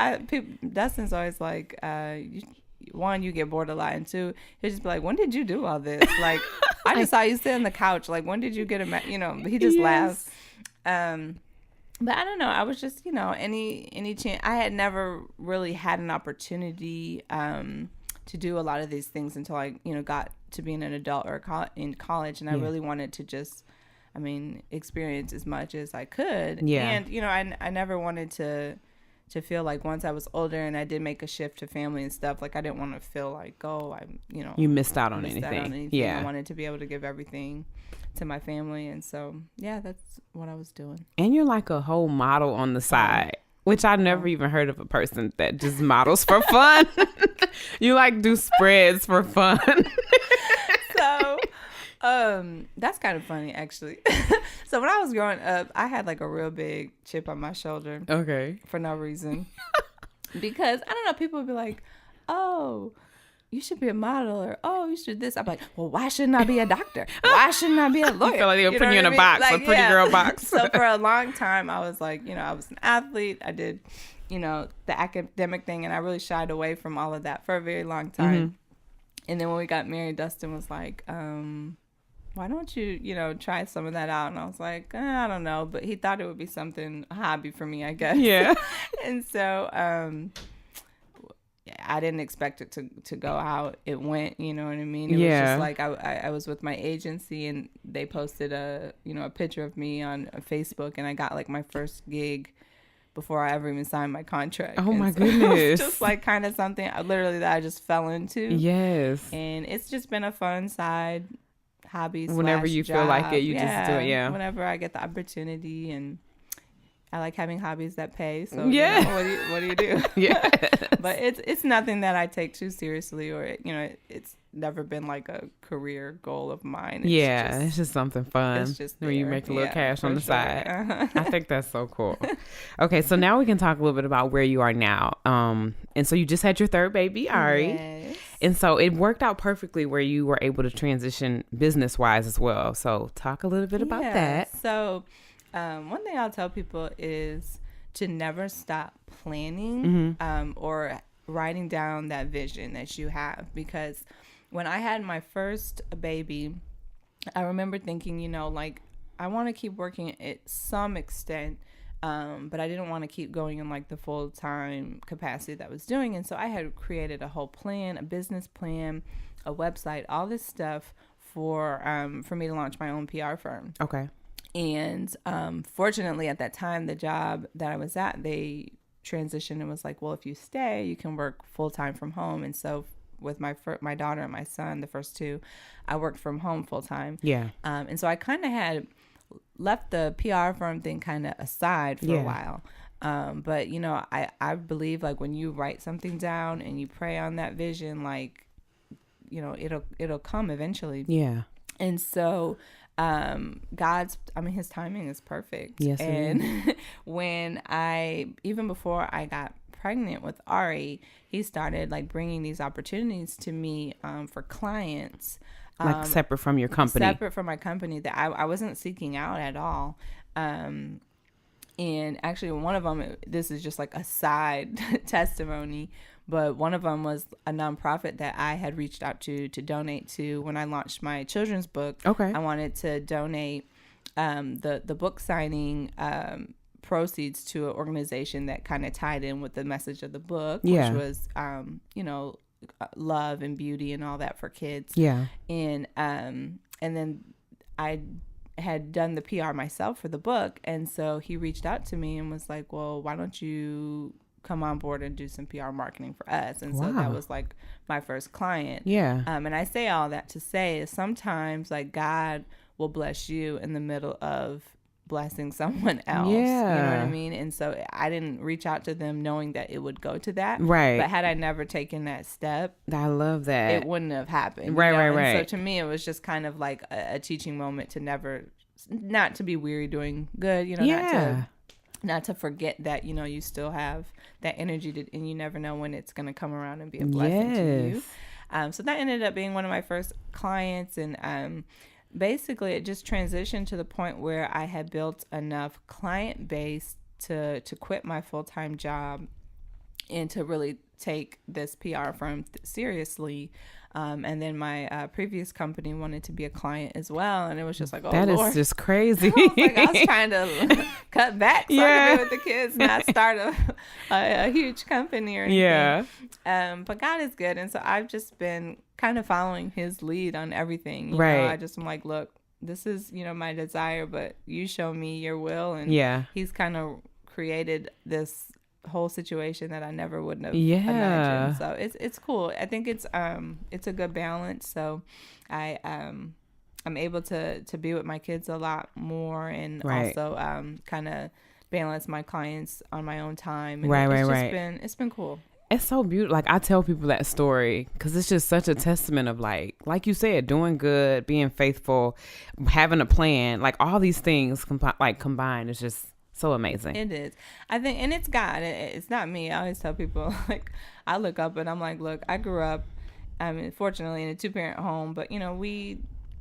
[SPEAKER 3] Dustin's always like, one, you get bored a lot, and two, he'll just be like, when did you do all this? Like, I just saw you sit on the couch. Like, when did you get you know, he just laughs. But I don't know. I was just, you know, any chance. I had never really had an opportunity to do a lot of these things until I, you know, got to being an adult or in college. And I really wanted to just, I mean, experience as much as I could. Yeah. And, you know, I never wanted to feel like once I was older and I did make a shift to family and stuff, like, I didn't want to feel like, oh, you missed out on anything. Yeah. I wanted to be able to give everything to my family. And so, yeah, that's what I was doing. And you're like a whole model on the side, which I never even heard of a person that just models for fun. You like do spreads for fun. So, that's kind of funny, actually. So when I was growing up, I had like a real big chip on my shoulder. Okay. For no reason. Because, I don't know, people would be like, oh, you should be a model, or, oh, you should this. I'm like, well, why shouldn't I be a doctor? Why shouldn't I be a lawyer? I feel like they were putting you in a box, like, a pretty girl box. So for a long time, I was like, you know, I was an athlete. I did the academic thing, and I really shied away from all of that for a very long time. And then when we got married, Dustin was like, why don't you, try some of that out? And I was like, I don't know. But he thought it would be a hobby for me, I guess.
[SPEAKER 2] Yeah.
[SPEAKER 3] And so I didn't expect it to go out. It went, you know what I mean? It was just like I was with my agency, and they posted a picture of me on Facebook, and I got like my first gig before I ever even signed my contract.
[SPEAKER 2] Oh, my
[SPEAKER 3] so
[SPEAKER 2] goodness.
[SPEAKER 3] It was just like kind of something literally that I just fell into.
[SPEAKER 2] Yes.
[SPEAKER 3] And it's just been a fun side hobby.
[SPEAKER 2] Whenever you
[SPEAKER 3] job.
[SPEAKER 2] feel like it, you just do it. Yeah.
[SPEAKER 3] Whenever I get the opportunity, and I like having hobbies that pay. So what do you do?
[SPEAKER 2] Yeah.
[SPEAKER 3] But it's nothing that I take too seriously, or it's never been like a career goal of mine.
[SPEAKER 2] It's just something fun.
[SPEAKER 3] It's just
[SPEAKER 2] where you make a little cash on the side. I think that's so cool. Okay, so now we can talk a little bit about where you are now. And so you just had your third baby, Ari.
[SPEAKER 3] Yes.
[SPEAKER 2] And so it worked out perfectly where you were able to transition business-wise as well. So talk a little bit about that.
[SPEAKER 3] So one thing I'll tell people is to never stop planning or writing down that vision that you have. Because when I had my first baby, I remember thinking, like, I want to keep working at some extent, but I didn't want to keep going in like the full-time capacity that I was doing. And so I had created a whole plan, a business plan, a website, all this stuff for me to launch my own PR firm.
[SPEAKER 2] Okay.
[SPEAKER 3] And fortunately, at that time, the job that I was at, they transitioned and was like, well, if you stay, you can work full-time from home. And so with my daughter and my son, the first two, I worked from home full-time.
[SPEAKER 2] Yeah.
[SPEAKER 3] And so I kind of had left the PR firm thing kind of aside for a while. But, I believe like when you write something down and you pray on that vision, like, it'll come eventually.
[SPEAKER 2] Yeah.
[SPEAKER 3] And so his timing is perfect.
[SPEAKER 2] Yes.
[SPEAKER 3] And even before I got pregnant with Ari, he started like bringing these opportunities to me for clients.
[SPEAKER 2] Like separate from your company.
[SPEAKER 3] Separate from my company that I wasn't seeking out at all. And actually one of them, this is just like a side testimony, but one of them was a nonprofit that I had reached out to donate to when I launched my children's book. Okay. I wanted to donate the book signing proceeds to an organization that kind of tied in with the message of the book, which was, love and beauty and all that for kids. Yeah. And then I had done the PR myself for the book. And so he reached out to me and was like, well, why don't you come on board and do some PR marketing for us? And so that was like my first client. Yeah. And I say all that to say is sometimes like God will bless you in the middle of blessing someone else. Yeah. You know what I mean? And so I didn't reach out to them knowing that it would go to that. Right. But had I never taken that step,
[SPEAKER 2] I love that,
[SPEAKER 3] it wouldn't have happened.
[SPEAKER 2] Right, right,
[SPEAKER 3] and
[SPEAKER 2] right.
[SPEAKER 3] So to me, it was just kind of like a teaching moment to not to be weary doing good, not to forget that, you still have that energy and you never know when it's going to come around and be a blessing to you. So that ended up being one of my first clients. And basically it just transitioned to the point where I had built enough client base to quit my full-time job and to really take this PR firm seriously. And then my previous company wanted to be a client as well. And it was just like, oh,
[SPEAKER 2] that
[SPEAKER 3] Lord.
[SPEAKER 2] Is just crazy.
[SPEAKER 3] I was trying to cut back so I could be with the kids, not start a huge company or anything. Yeah. But God is good. And so I've just been kind of following his lead on everything. You know, I just am like, look, this is, my desire, but you show me your will. And he's kind of created this whole situation that I never would have imagined. So it's cool. I think it's a good balance. So I'm able to be with my kids a lot more and also kind of balance my clients on my own time. And it's been cool.
[SPEAKER 2] It's so beautiful. Like I tell people that story because it's just such a testament of like you said, doing good, being faithful, having a plan, like all these things combined is just so amazing.
[SPEAKER 3] It is. I think, and it's God. It's not me. I always tell people, like, I look up and I'm like, look, I grew up, fortunately in a 2-parent home, but we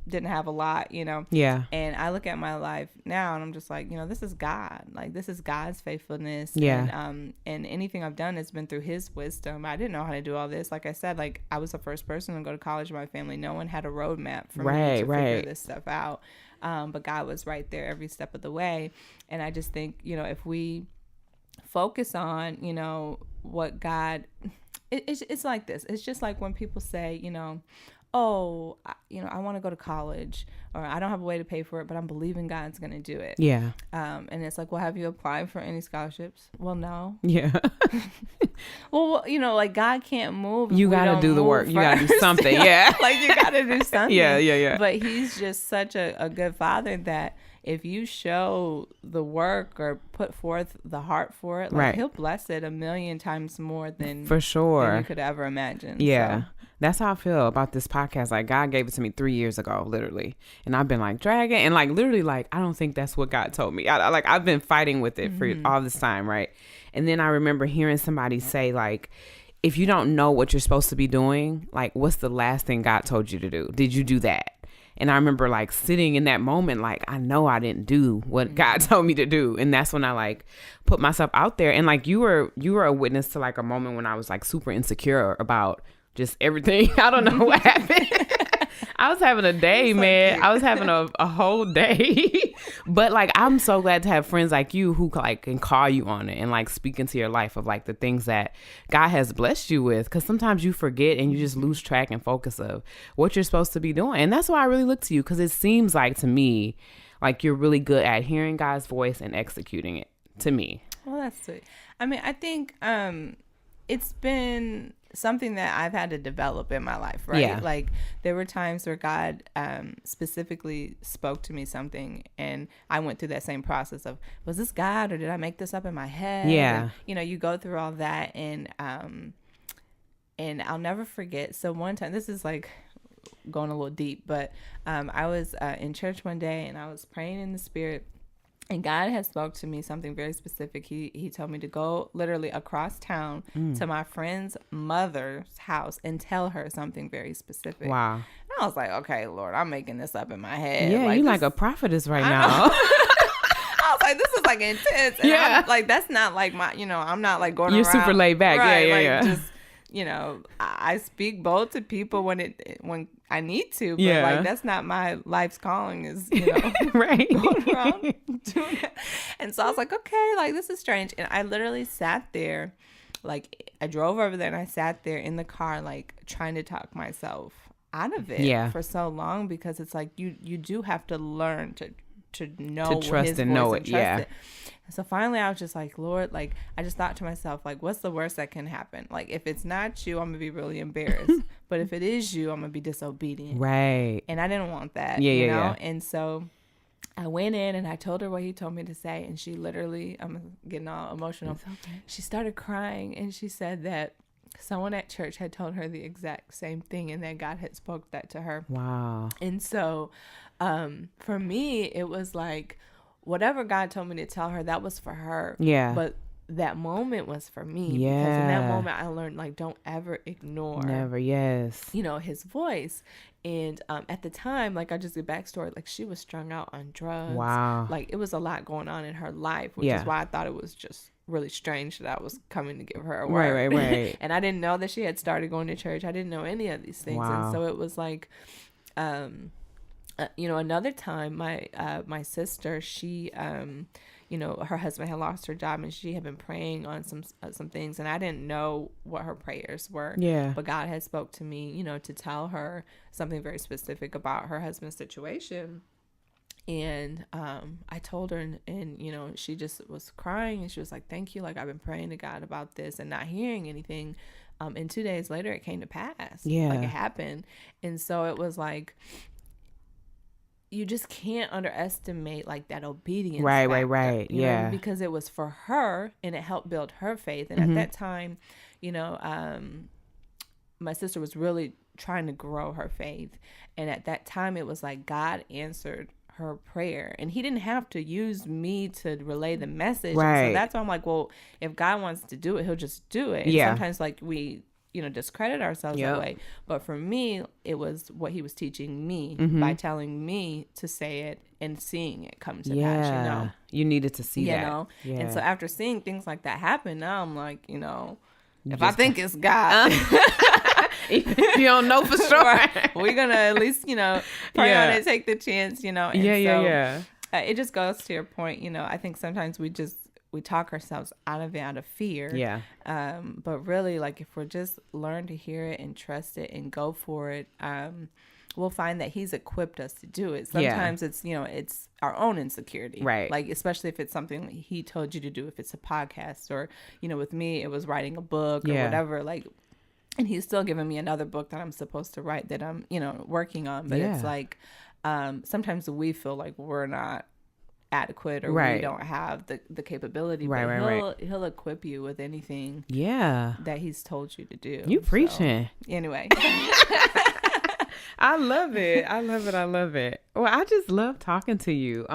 [SPEAKER 3] didn't have a lot, you know.
[SPEAKER 2] Yeah.
[SPEAKER 3] And I look at my life now and I'm just like, you know, this is God. Like, this is God's faithfulness.
[SPEAKER 2] Yeah.
[SPEAKER 3] And anything I've done has been through his wisdom. I didn't know how to do all this. Like I said, like, I was the first person to go to college in my family. No one had a roadmap for me to figure this stuff out. But God was right there every step of the way. And I just think, you know, if we focus on, you know, what God, it's like this. It's just like when people say, you know, oh, you know, I want to go to college, or I don't have a way to pay for it, but I'm believing God's going to do it.
[SPEAKER 2] Yeah.
[SPEAKER 3] And it's like, well, have you applied for any scholarships? Well, no.
[SPEAKER 2] Yeah.
[SPEAKER 3] Well, you know, like, God can't move.
[SPEAKER 2] You got to do the work. You got to do something. Yeah.
[SPEAKER 3] Like, you got to do something.
[SPEAKER 2] Yeah.
[SPEAKER 3] But he's just such a good father that if you show the work or put forth the heart for it, like, he'll bless it 1,000,000 times more than
[SPEAKER 2] for sure
[SPEAKER 3] than you could ever imagine.
[SPEAKER 2] Yeah.
[SPEAKER 3] So.
[SPEAKER 2] That's how I feel about this podcast. Like, God gave it to me 3 years ago, literally. And I've been like dragging and like literally like, I don't think that's what God told me. I've been fighting with it for all this time. Right. And then I remember hearing somebody say, like, if you don't know what you're supposed to be doing, like, what's the last thing God told you to do? Did you do that? And I remember like sitting in that moment, like, I know I didn't do what God told me to do. And that's when I like put myself out there. And like, you were a witness to like a moment when I was like super insecure about just everything. I don't know what happened. I was having a day, man. I was having a whole day. But like, I'm so glad to have friends like you who like can call you on it and like speak into your life of like the things that God has blessed you with. Because sometimes you forget and you just lose track and focus of what you're supposed to be doing. And that's why I really look to you, because it seems like to me like you're really good at hearing God's voice and executing it, to me.
[SPEAKER 3] Well, that's sweet. I mean, I think it's been something that I've had to develop in my life, right?
[SPEAKER 2] Yeah.
[SPEAKER 3] Like, there were times where God specifically spoke to me something, and I went through that same process of, was this God or did I make this up in my head?
[SPEAKER 2] Yeah.
[SPEAKER 3] And, you know, you go through all that, and I'll never forget. So one time, this is like going a little deep, but I was in church one day and I was praying in the spirit. And God had spoke to me something very specific. He told me to go literally across town to my friend's mother's house and tell her something very specific.
[SPEAKER 2] Wow.
[SPEAKER 3] And I was like, okay, Lord, I'm making this up in my head.
[SPEAKER 2] Yeah,
[SPEAKER 3] like,
[SPEAKER 2] you like a prophetess right now.
[SPEAKER 3] I was like, this is like intense. And
[SPEAKER 2] Yeah.
[SPEAKER 3] I'm, like, that's not like my, you know, I'm not like going
[SPEAKER 2] You're
[SPEAKER 3] around.
[SPEAKER 2] super laid back.
[SPEAKER 3] Right,
[SPEAKER 2] Yeah.
[SPEAKER 3] like, just, you know, I speak bold to people when I need to, but
[SPEAKER 2] Yeah.
[SPEAKER 3] like, that's not my life's calling, is, you know,
[SPEAKER 2] right.
[SPEAKER 3] going around doing that. And so I was like, okay, like, this is strange. And I literally sat there, like, I drove over there and I sat there in the car, like, trying to talk myself out of it for so long, because it's like, you do have to learn to know,
[SPEAKER 2] to trust and know it. Yeah.
[SPEAKER 3] And so finally I was just like, Lord, like, I just thought to myself, like, what's the worst that can happen? Like, if it's not you, I'm gonna be really embarrassed. But if it is you, I'm gonna be disobedient.
[SPEAKER 2] Right.
[SPEAKER 3] And I didn't want that.
[SPEAKER 2] Yeah,
[SPEAKER 3] you
[SPEAKER 2] yeah,
[SPEAKER 3] know?
[SPEAKER 2] yeah.
[SPEAKER 3] And so I went in and I told her what he told me to say, and she literally, I'm getting all emotional.
[SPEAKER 2] Okay.
[SPEAKER 3] She started crying, and she said that someone at church had told her the exact same thing, and that God had spoke that to her.
[SPEAKER 2] Wow.
[SPEAKER 3] And so for me, it was like, whatever God told me to tell her, that was for her.
[SPEAKER 2] Yeah.
[SPEAKER 3] But that moment was for me.
[SPEAKER 2] Yeah.
[SPEAKER 3] Because in that moment, I learned, like, don't ever ignore.
[SPEAKER 2] Never. Yes.
[SPEAKER 3] You know, his voice. And at the time, like, I just get backstory, like, she was strung out on drugs.
[SPEAKER 2] Wow.
[SPEAKER 3] Like, it was a lot going on in her life, which is why I thought it was just really strange that I was coming to give her a word.
[SPEAKER 2] Right.
[SPEAKER 3] And I didn't know that she had started going to church. I didn't know any of these things.
[SPEAKER 2] Wow.
[SPEAKER 3] And so it was like, you know, another time, my sister, she, you know, her husband had lost her job, and she had been praying on some things, and I didn't know what her prayers were.
[SPEAKER 2] Yeah.
[SPEAKER 3] But God had spoke to me, you know, to tell her something very specific about her husband's situation. And I told her, and you know, she just was crying, and she was like, thank you, like, I've been praying to God about this and not hearing anything. And 2 days later, it came to pass.
[SPEAKER 2] Yeah.
[SPEAKER 3] Like, it happened. And so it was like, you just can't underestimate, like, that obedience.
[SPEAKER 2] Right.
[SPEAKER 3] You know,
[SPEAKER 2] Yeah.
[SPEAKER 3] because it was for her, and it helped build her faith. And at that time, you know, my sister was really trying to grow her faith. And at that time, it was like God answered her prayer, and he didn't have to use me to relay the message.
[SPEAKER 2] Right.
[SPEAKER 3] And so that's why I'm like, well, if God wants to do it, he'll just do it. And
[SPEAKER 2] Yeah.
[SPEAKER 3] sometimes, like, we discredit ourselves
[SPEAKER 2] Yep.
[SPEAKER 3] that way. But for me, it was what he was teaching me
[SPEAKER 2] Mm-hmm.
[SPEAKER 3] by telling me to say it and seeing it come to
[SPEAKER 2] Yeah.
[SPEAKER 3] pass, you know.
[SPEAKER 2] You needed to see
[SPEAKER 3] You
[SPEAKER 2] that.
[SPEAKER 3] know?
[SPEAKER 2] Yeah.
[SPEAKER 3] And so after seeing things like that happen, now I'm like, if I
[SPEAKER 2] just-
[SPEAKER 3] think it's God,
[SPEAKER 2] You don't know for sure.
[SPEAKER 3] right, we're going to at least, pray
[SPEAKER 2] Yeah.
[SPEAKER 3] on it, take the chance, And
[SPEAKER 2] Yeah.
[SPEAKER 3] it just goes to your point, I think sometimes we talk ourselves out of it, out of fear.
[SPEAKER 2] Yeah.
[SPEAKER 3] But really, like, if we're just learn to hear it and trust it and go for it, we'll find that he's equipped us to do it. Sometimes it's, it's our own insecurity.
[SPEAKER 2] Right.
[SPEAKER 3] Like, especially if it's something that he told you to do, if it's a podcast or, with me, it was writing a book or whatever, like, and he's still giving me another book that I'm supposed to write that I'm, working on. But it's like, sometimes we feel like we're not adequate or we don't have the capability, but he'll equip you with anything that he's told you to do.
[SPEAKER 2] You preaching.
[SPEAKER 3] So, anyway.
[SPEAKER 2] I love it. I love it. Well, I just love talking to you.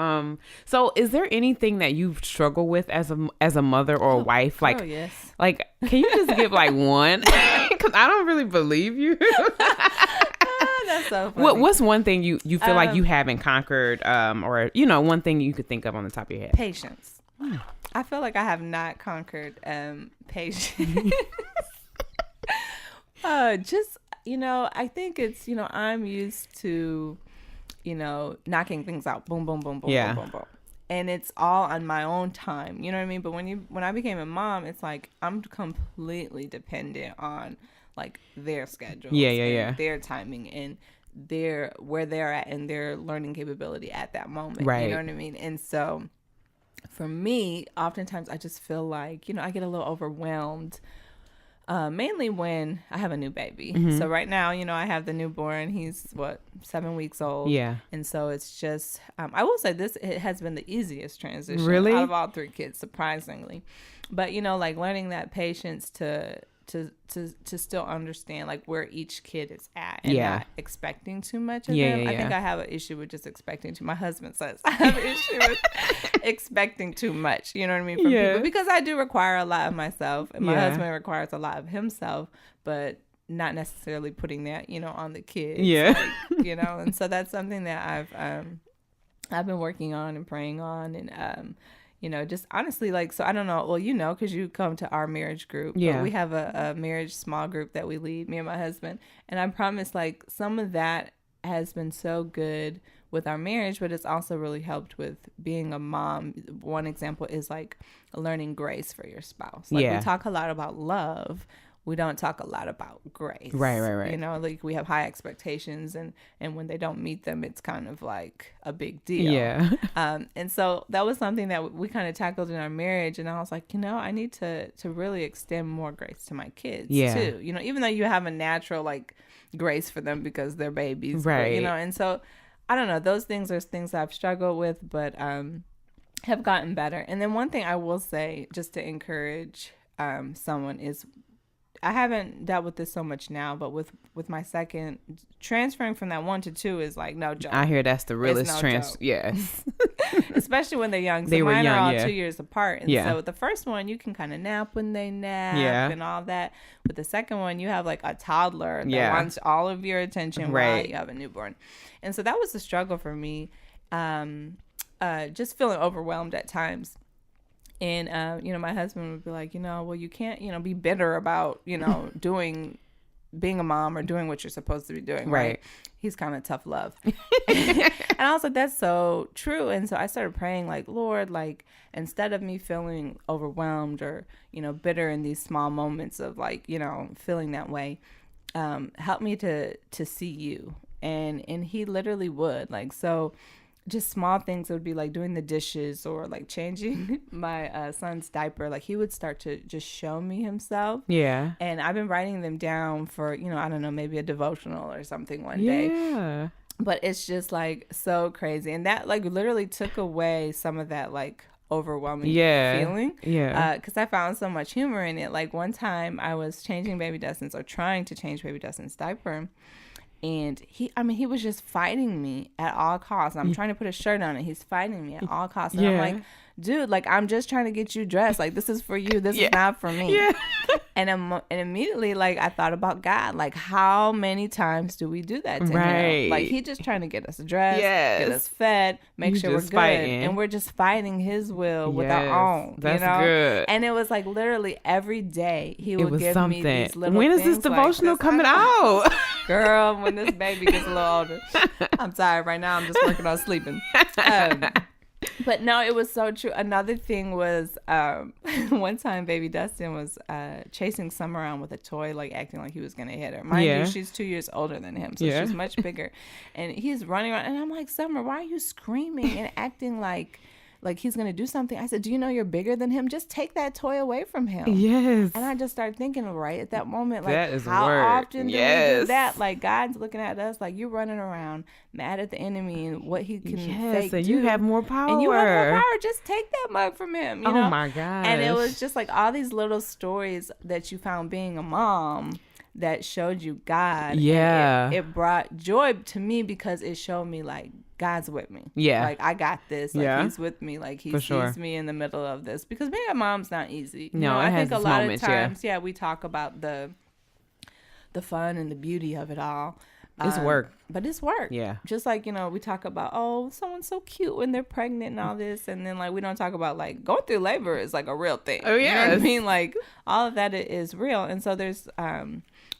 [SPEAKER 2] So is there anything that you struggle with as a mother or a wife? Like,
[SPEAKER 3] yes.
[SPEAKER 2] Like, can you just give like one? Because I don't really believe you.
[SPEAKER 3] That's so funny.
[SPEAKER 2] What's one thing you feel like you haven't conquered, or one thing you could think of on the top of your head?
[SPEAKER 3] Patience. I feel like I have not conquered patience. Just I think it's I'm used to knocking things out, boom, boom, boom, boom, boom, boom, boom, and it's all on my own time. You know what I mean? But when I became a mom, it's like I'm completely dependent on like their schedule, their timing, and where they're at and their learning capability at that moment.
[SPEAKER 2] Right.
[SPEAKER 3] You know what I mean? And so for me, oftentimes I just feel like, I get a little overwhelmed, mainly when I have a new baby.
[SPEAKER 2] Mm-hmm.
[SPEAKER 3] So right now, I have the newborn. He's 7 weeks old.
[SPEAKER 2] Yeah.
[SPEAKER 3] And so it's just, I will say it has been the easiest transition
[SPEAKER 2] Really?
[SPEAKER 3] out of all 3 kids, surprisingly. But, like learning that patience to still understand like where each kid is at and not expecting too much of them. I think I have an issue with just expecting too. My husband says I have an issue with expecting too much. You know what I mean? From people, because I do require a lot of myself, and my husband requires a lot of himself, but not necessarily putting that on the kids.
[SPEAKER 2] Yeah.
[SPEAKER 3] Like, and so that's something that I've been working on and praying on, and just honestly, like, so I don't know. Well, because you come to our marriage group.
[SPEAKER 2] Yeah.
[SPEAKER 3] But we have a marriage small group that we lead, me and my husband. And I promise, like, some of that has been so good with our marriage, but it's also really helped with being a mom. One example is, like, learning grace for your spouse. Like, we talk a lot about love. We don't talk a lot about grace.
[SPEAKER 2] Right.
[SPEAKER 3] Like we have high expectations, and when they don't meet them, it's kind of like a big deal.
[SPEAKER 2] Yeah.
[SPEAKER 3] And so that was something that we kind of tackled in our marriage. And I was like, I need to really extend more grace to my kids too. Even though you have a natural like grace for them because they're babies.
[SPEAKER 2] Right.
[SPEAKER 3] But, and so I don't know. Those things are things I've struggled with, but have gotten better. And then one thing I will say, just to encourage someone, is I haven't dealt with this so much now, but with my second, transferring from that 1 to 2 is like no joke.
[SPEAKER 2] I hear that's the realest
[SPEAKER 3] joke.
[SPEAKER 2] Yes.
[SPEAKER 3] Especially when they're young. So
[SPEAKER 2] They were
[SPEAKER 3] mine
[SPEAKER 2] young,
[SPEAKER 3] are all
[SPEAKER 2] yeah.
[SPEAKER 3] 2 years apart. And so with the first one, you can kind of nap when they nap and all that. With the second one, you have like a toddler that wants all of your attention while you have a newborn. And so that was a struggle for me, just feeling overwhelmed at times. And, my husband would be like, well, you can't, be bitter about, being a mom or doing what you're supposed to be doing. Right. He's kind of tough love. And I was like, that's so true. And so I started praying like, Lord, like, instead of me feeling overwhelmed or, bitter in these small moments of like, feeling that way, help me to see you. And he literally would, like, so just small things would be like doing the dishes or like changing my son's diaper. Like he would start to just show me himself. Yeah. And I've been writing them down for, I don't know, maybe a devotional or something one day. Yeah. But it's just like so crazy. And that like literally took away some of that like overwhelming feeling. Yeah. Because I found so much humor in it. Like one time I was changing baby Dustin's or trying to change baby Dustin's diaper. And he was just fighting me at all costs. I'm trying to put a shirt on and he's fighting me at all costs. And I'm like, dude, like, I'm just trying to get you dressed. Like, this is for you. This is not for me.
[SPEAKER 2] Yeah.
[SPEAKER 3] And immediately, like, I thought about God. Like, how many times do we do that to
[SPEAKER 2] Right.
[SPEAKER 3] him? Like, he just trying to get us dressed,
[SPEAKER 2] Yes.
[SPEAKER 3] get us fed, make
[SPEAKER 2] You
[SPEAKER 3] sure we're
[SPEAKER 2] just
[SPEAKER 3] good.
[SPEAKER 2] fighting.
[SPEAKER 3] And we're just fighting his will with our
[SPEAKER 2] Yes.
[SPEAKER 3] own.
[SPEAKER 2] That's
[SPEAKER 3] you know?
[SPEAKER 2] good.
[SPEAKER 3] And it was like literally every day he
[SPEAKER 2] It
[SPEAKER 3] would
[SPEAKER 2] was
[SPEAKER 3] give
[SPEAKER 2] something.
[SPEAKER 3] me these little
[SPEAKER 2] When is this
[SPEAKER 3] things like
[SPEAKER 2] devotional
[SPEAKER 3] this.
[SPEAKER 2] coming out?
[SPEAKER 3] Girl, when this baby gets a little older. I'm tired right now. I'm just working on sleeping. But no, it was so true. Another thing was one time baby Dustin was chasing Summer around with a toy, like acting like he was going to hit her. Mind you, she's 2 years older than him, so she's much bigger. And he's running around, and I'm like, Summer, why are you screaming and acting like he's going to do something? I said, do you know you're bigger than him? Just take that toy away from him.
[SPEAKER 2] Yes.
[SPEAKER 3] And I just started thinking right at that moment, like,
[SPEAKER 2] That is
[SPEAKER 3] how
[SPEAKER 2] word.
[SPEAKER 3] often do we do that? Like, God's looking at us like, you're running around mad at the enemy and what he can fake
[SPEAKER 2] and
[SPEAKER 3] do.
[SPEAKER 2] you have more power.
[SPEAKER 3] And you have more power. Just take that mug from him. You know?
[SPEAKER 2] Oh my gosh.
[SPEAKER 3] And it was just like all these little stories that you found being a mom that showed you God.
[SPEAKER 2] Yeah.
[SPEAKER 3] And it brought joy to me because it showed me like God's with me.
[SPEAKER 2] Yeah.
[SPEAKER 3] Like, I got this. Like, he's with me. Like, he sees me in the middle of this. Because being a mom's not easy.
[SPEAKER 2] No,
[SPEAKER 3] I think a lot of times,
[SPEAKER 2] yeah,
[SPEAKER 3] we talk about the fun and the beauty of it all.
[SPEAKER 2] It's work.
[SPEAKER 3] But it's work.
[SPEAKER 2] Yeah.
[SPEAKER 3] Just like, we talk about, oh, someone's so cute when they're pregnant and all this. And then, like, we don't talk about, like, going through labor is, like, a real thing.
[SPEAKER 2] Oh, yeah.
[SPEAKER 3] You know what I mean? Like, all of that is real. And so there's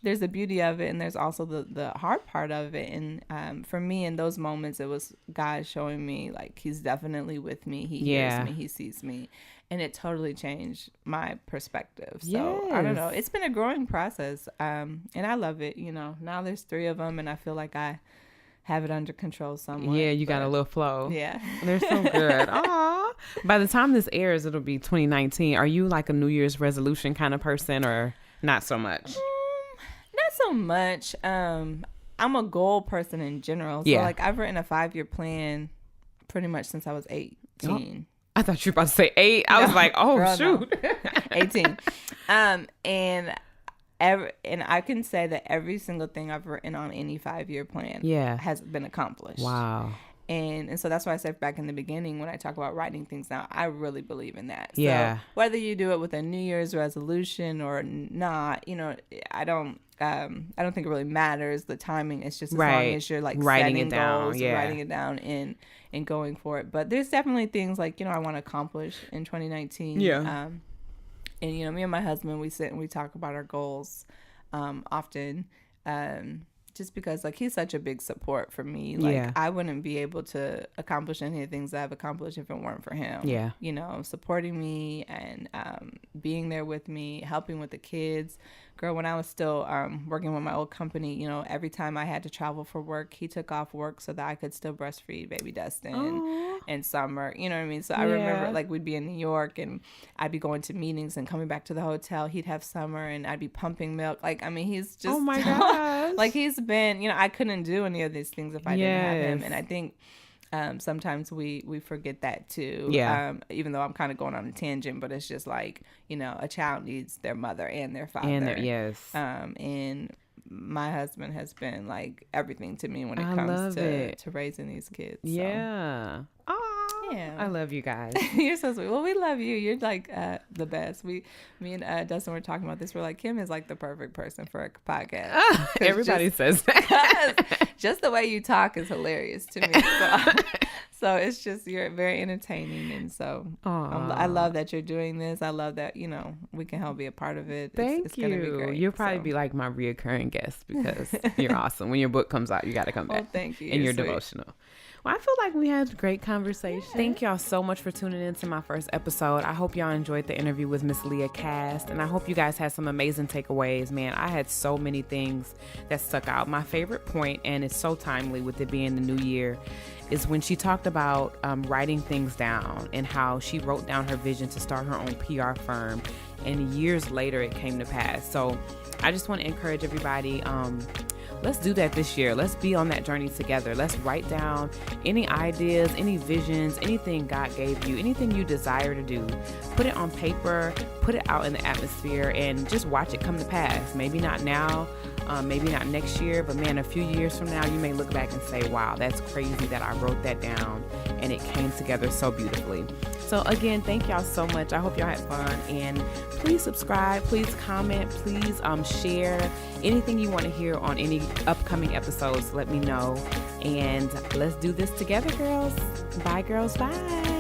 [SPEAKER 3] the beauty of it, and there's also the hard part of it. And for me, in those moments, it was God showing me, like, he's definitely with me. He hears me. He sees me. And it totally changed my perspective. So, I don't know. It's been a growing process. And I love it. Now there's 3 of them, and I feel like I have it under control somewhat.
[SPEAKER 2] Yeah, you got a little flow.
[SPEAKER 3] Yeah.
[SPEAKER 2] They're so good. Aw. By the time this airs, it'll be 2019. Are you like a New Year's resolution kind of person or not so much?
[SPEAKER 3] Not so much. I'm a goal person in general. So, like, I've written a 5-year plan pretty much since I was 18.
[SPEAKER 2] I thought you were about to say 8. I was like, oh,
[SPEAKER 3] girl,
[SPEAKER 2] shoot.
[SPEAKER 3] No. 18. And I can say that every single thing I've written on any 5-year plan has been accomplished.
[SPEAKER 2] Wow.
[SPEAKER 3] And so that's why I said back in the beginning when I talk about writing things down, I really believe in that.
[SPEAKER 2] Yeah.
[SPEAKER 3] So whether you do it with a New Year's resolution or not, I don't think it really matters the timing. It's just as long as you're like
[SPEAKER 2] writing
[SPEAKER 3] setting
[SPEAKER 2] it down,
[SPEAKER 3] goals, writing it down and going for it. But there's definitely things like, I want to accomplish in 2019.
[SPEAKER 2] Yeah.
[SPEAKER 3] And me and my husband, we sit and we talk about our goals often. Just because, like, he's such a big support for me. Like, I wouldn't be able to accomplish any of the things that I've accomplished if it weren't for him.
[SPEAKER 2] Yeah.
[SPEAKER 3] Supporting me and being there with me, helping with the kids. Girl, when I was still working with my old company, every time I had to travel for work, he took off work so that I could still breastfeed baby Dustin and Summer. You know what I mean? So I remember, like, we'd be in New York and I'd be going to meetings and coming back to the hotel. He'd have Summer and I'd be pumping milk. Like, I mean, he's just...
[SPEAKER 2] Oh, my gosh.
[SPEAKER 3] Like, he's been... I couldn't do any of these things if I didn't have him. And I think... sometimes we forget that too.
[SPEAKER 2] Yeah.
[SPEAKER 3] Even though I'm kind of going on a tangent, but it's just like, a child needs their mother and their father. And my husband has been like everything to me when it comes to raising these kids. So.
[SPEAKER 2] Yeah.
[SPEAKER 3] Yeah.
[SPEAKER 2] I love you guys.
[SPEAKER 3] You're so sweet. Well, we love you. You're like the best. Me and Dustin were talking about this. We're like, Kim is like the perfect person for a podcast.
[SPEAKER 2] Everybody says that.
[SPEAKER 3] Just the way you talk is hilarious to me. So it's just, you're very entertaining. And so I love that you're doing this. I love that, we can help be a part of it.
[SPEAKER 2] Thank you.
[SPEAKER 3] Gonna be great,
[SPEAKER 2] You'll probably be like my reoccurring guest because you're awesome. When your book comes out, you got to come back.
[SPEAKER 3] Oh, thank you.
[SPEAKER 2] And you're
[SPEAKER 3] sweet.
[SPEAKER 2] devotional. Well, I feel like we had a great conversation. Yeah. Thank y'all so much for tuning in to my first episode. I hope y'all enjoyed the interview with Miss Leah Cast, and I hope you guys had some amazing takeaways. Man, I had so many things that stuck out. My favorite point, and it's so timely with it being the new year, is when she talked about writing things down and how she wrote down her vision to start her own PR firm, and years later it came to pass. So I just want to encourage everybody, let's do that this year. Let's be on that journey together. Let's write down any ideas, any visions, anything God gave you, anything you desire to do. Put it on paper, put it out in the atmosphere, and just watch it come to pass. Maybe not now, maybe not next year, but man, a few years from now, you may look back and say, wow, that's crazy that I wrote that down and it came together so beautifully. So again, thank y'all so much. I hope y'all had fun, and please subscribe, please comment, please share anything you want to hear on any upcoming episodes. Let me know, and let's do this together, girls. Bye, girls. Bye.